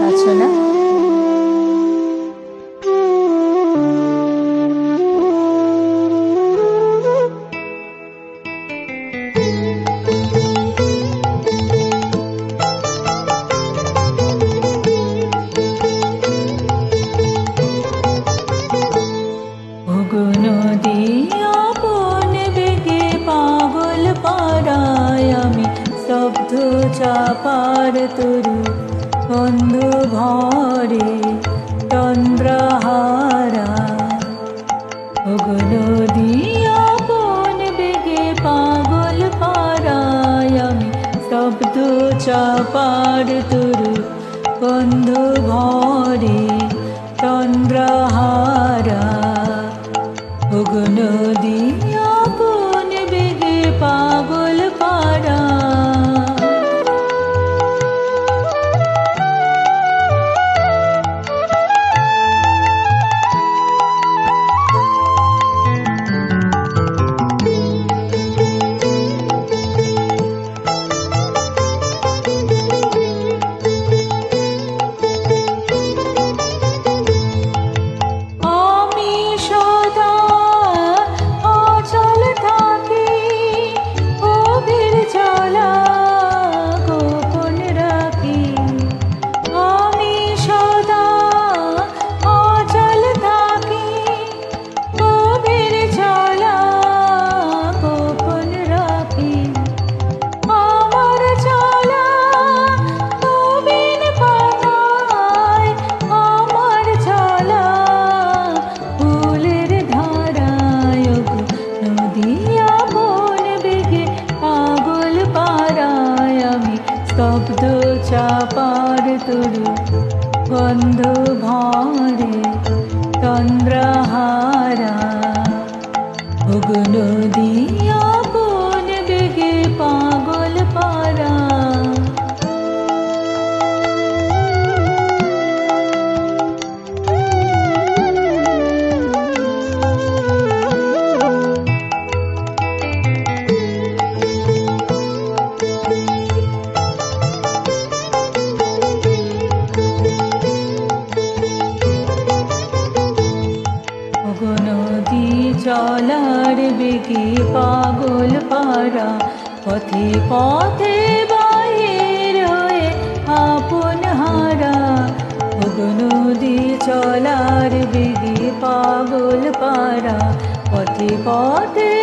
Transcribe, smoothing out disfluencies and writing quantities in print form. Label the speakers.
Speaker 1: আছো না? নদী আপন বেগে পাগল পাড়ায় আমি স্তব্ধ চাপার তরু বন্ধু ভরে চন্দ্রহারা। নদী আপন বেগে পাগল পাড়ায় আমি স্তব্ধ চাপার তরু বন্ধু ভরে চন্দ্রহারা। নদী আপন বেগে পাগল পাড়া। স্তব্ধ চাপার তরু বন্ধু ভরে চন্দ্রহারা। নদী আপন বেগে পাগল পাড়া। নদী চলার বেগে পাগল পাড়া, পথে পথে বাহির হয়ে আপন হারা। নদী চলার বেগে পাগল পাড়া, পথে পথে